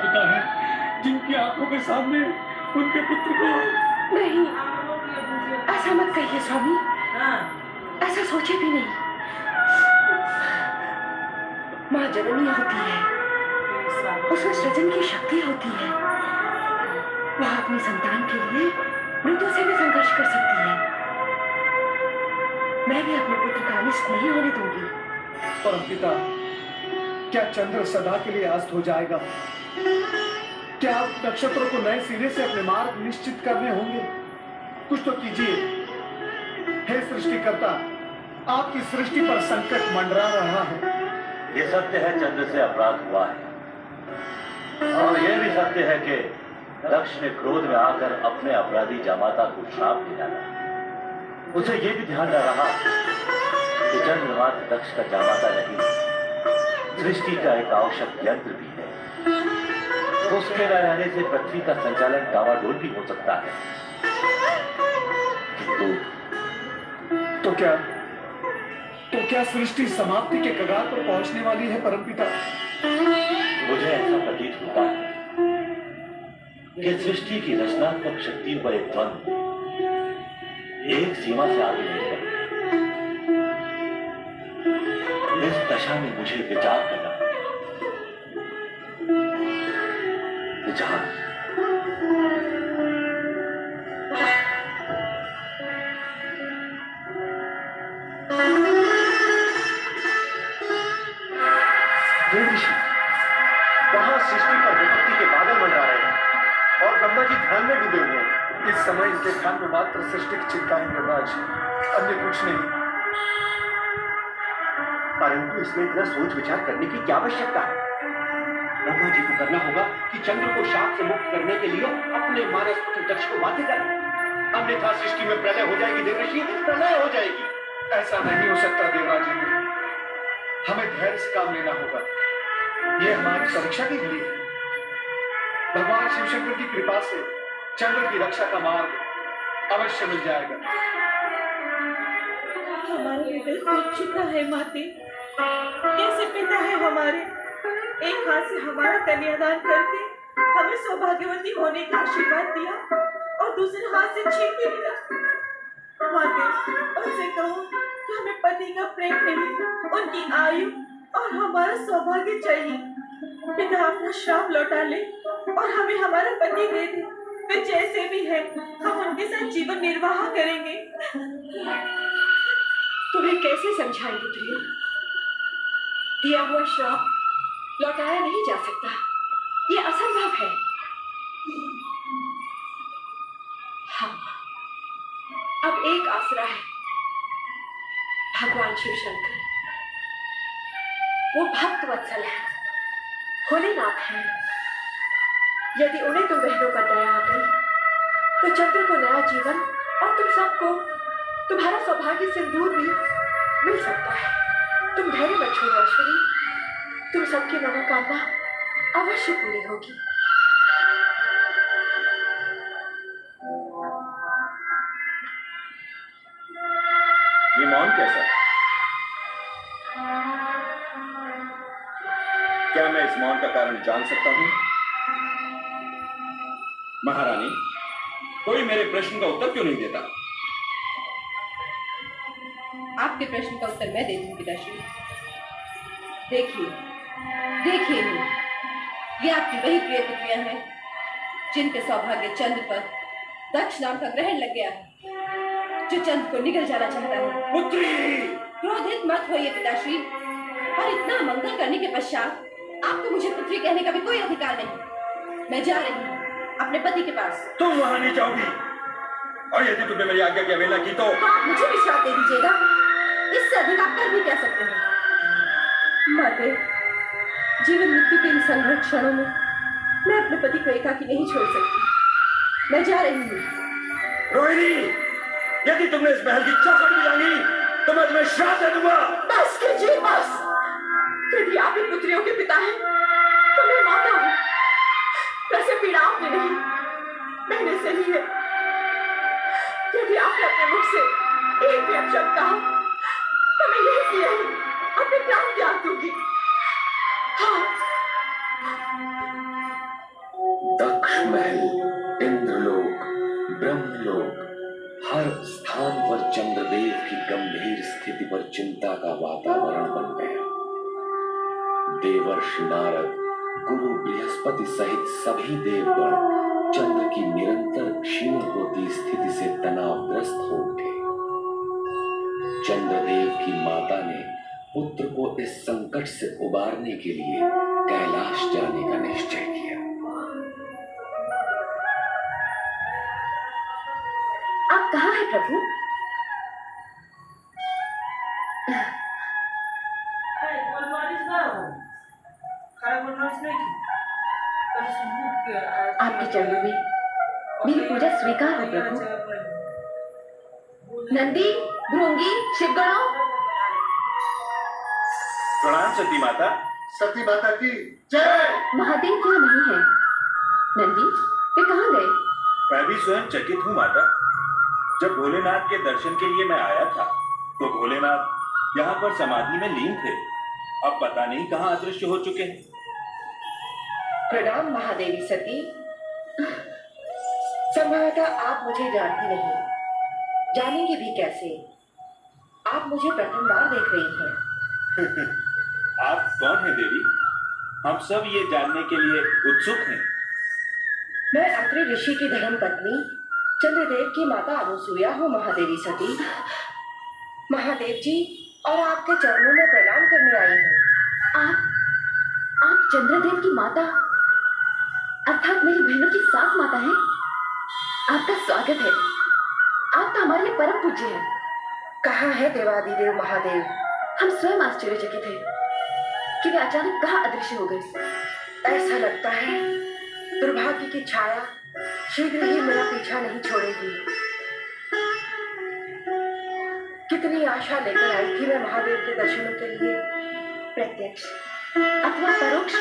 पिता है जिनकी आंखों के सामने उनके पुत्र को। नहीं, ऐसा मत कहिए स्वामी, ऐसा सोचे भी नहीं। माँ जननी होती है, उसमें सृजन की शक्ति होती है। वह अपनी संतान के लिए मृत्यु से भी संघर्ष कर सकती है। मैं भी अपने पुत्र का अनिष्ट नहीं होने दूंगी। परमपिता, क्या चंद्र सदा के लिए अस्त हो जाएगा? क्या आप नक्षत्रों को नए सिरे से अपने मार्ग निश्चित करने होंगे? कुछ तो कीजिए। हे सृष्टिकर्ता, आपकी सृष्टि पर संकट मंडरा रहा है। ये सत्य है, चंद्र से अपराध हुआ है, और यह भी सत्य है कि दक्ष ने क्रोध में आकर अपने अपराधी जामाता को श्राप दे डाला। उसे यह भी ध्यान न रहा कि चंद्र मात्र दक्ष का जामाता नहीं, सृष्टि का एक आवश्यक यंत्र भी है। उसके न रहने से पृथ्वी का संचालन डावाडोल भी हो सकता है। किंतु तो क्या सृष्टि समाप्ति के कगार पर पहुंचने वाली है परमपिता? मुझे ऐसा प्रतीत होता है कि सृष्टि की रचनात्मक शक्तियों पर एक द्वंद एक सीमा से आगे नहीं बढ़। इस दशा में मुझे विचार करना, विचार। वहां सृष्टि पर विपत्ति के बादल मंडरा रहे हैं और ब्रह्मा जी ध्यान में डूबे हुए हैं। इस समय इनके ध्यान में मात्र सृष्टि की चिंताएं देवराज, अन्य कुछ नहीं। परंतु इसमें इतना सोच विचार करने की क्या आवश्यकता है? ब्रह्मा जी को करना होगा कि चंद्र को शाप से मुक्त करने के लिए अपने मानस पुत्र दक्ष को बाध्य करें। अन्यथा सृष्टि में प्रलय हो जाएगी देवर्षि, प्रलय हो जाएगी। ऐसा नहीं हो सकता देवराज इंद्र, हमें धैर्य से काम लेना होगा। यह हमारी परीक्षा की घड़ी है। भगवान शिव शंकर की कृपा से चंद्र की रक्षा का मार्ग अवश्य मिल जाएगा। हमारा हृदय टूट चुका है माते। कैसे पिता है हमारे, एक हाथ से हमारा कन्यादान करके हमें सौभाग्यवती होने का आशीर्वाद दिया और दूसरे हाथ से छीन के लिया। माते, उनसे कहो कि हमें पति का प्रेम नहीं, उनकी आयु और हमारा सौभाग्य चाहिए। पिता अपना श्राप लौटा ले और हमें हमारा पति दे दे, फिर जैसे भी है हम उनके साथ जीवन निर्वाह करेंगे। तुम्हें कैसे समझाएं पुत्रियों? दिया हुआ श्राप लौटाया नहीं जा सकता, ये असंभव है। हाँ, अब एक आसरा है, भगवान शिव शंकर। वो भक्त वत्सल है, भोलेनाथ है। यदि उन्हें तुम बहनों पर दया आ गई तो चंद्र को नया जीवन और तुम सबको तुम्हारा सौभाग्य सिंदूर भी मिल सकता है। तुम धैर्य मत छोड़ो अश्विनी, तुम सबकी मनोकामना अवश्य पूरी होगी। ये मौन कैसा? क्या मैं इस मौन का कारण जान सकता हूं? महारानी, कोई मेरे प्रश्न का उत्तर क्यों नहीं देता? आपके प्रश्न का उत्तर मैं दे दूंगी पिताश्री। देखिए देखिए, ये आपकी वही प्रिय पुत्रियां हैं जिनके सौभाग्य चंद्र पर दक्ष नाम का ग्रहण लग गया है, जो चंद्र को निगल जाना चाहता है। पुत्री! क्रोधित मत होइए पिताश्री, और इतना मंगल करने के पश्चात आपको मुझे पुत्री कहने का भी कोई अधिकार नहीं। मैं जा रही हूँ अपने पति के पास। तुम वहां नहीं जाओगी, और यदि तुमने मेरी आज्ञा की अवहेलना की तो आप मुझे भी श्राप दे दीजिएगा, इससे अधिक आप कर भी क्या सकते हैं। माते, जीवन मृत्यु के इन संघर्ष क्षणों में मैं अपने पति को एकाकी नहीं छोड़ सकती। मैं जा रही हूँ। रोहिणी, यदि तुमने इस महल की चौखट भी लांगी तो मैं तुम्हें श्राप दे दूंगा। बस कीजिए, बस। यदि आप ही पुत्रियों के पिता हैं तो मैं माता हूँ। वैसे पीड़ा आपने नहीं, मैंने सही है। यदि आपने अपने मुख से एक भी अपशब्द कहा तो मैं यही किया है, अपने प्राण त्याग दूंगी। हाँ, राजमहल, इंद्रलोक, ब्रह्मलोक, हर स्थान पर चंद्रदेव की गंभीर स्थिति पर चिंता का वातावरण बन गया। देवर्षि नारद, गुरु बृहस्पति सहित सभी देवगण चंद्र की निरंतर क्षीण होती स्थिति से तनावग्रस्त हो उठे। चंद्रदेव की माता ने पुत्र को इस संकट से उबारने के लिए कैलाश जाने का निश्चय किया। आप कहाँ हैं प्रभु? आपके चरणों में मेरी पूजा स्वीकार हो प्रभु। नंदी, भृंगी, शिवगणों, प्रणाम सती माता। सती माता की जय। महादेव क्यों नहीं है? नंदी, वे कहाँ गए? मैं भी स्वयं चकित हूँ माता। जब भोलेनाथ के दर्शन के लिए मैं आया था तो भोलेनाथ यहाँ पर समाधि में लीन थे। अब पता नहीं कहाँ अदृश्य हो चुके हैं। प्रणाम महादेवी सती। संभवतः आप मुझे जानती नहीं, जानेंगे भी कैसे? आप मुझे प्रथम बार देख रही हैं। आप कौन हैं देवी? हम सब ये जानने के लिए उत्सुक हैं। मैं अत्रि ऋषि की धर्म पत्नी चंद्रदेव की माता अनुसुईया हूँ महादेवी सती। महादेव जी और आपके चरणों में प्रणाम करने आई हूँ। आप चंद्रदेव की माता अर्थात मेरी बहनों की सास माता हैं। आपका स्वागत है। आप तो हमारे लिए परम पूज्य हैं। कहाँ है देवादिदेव महादेव? हम स्वयं आश्चर्यचकित हैं कि वे अचानक कहाँ अदृश्य हो गए। ऐसा लगता है दुर्भाग्य की छाया शीघ्र ही मेरा पीछा नहीं छोड़ेगी। कितनी आशा लेकर आई थी मैं महादेव के दर्शनों के लिए। प्रत्यक्ष अथवा परोक्ष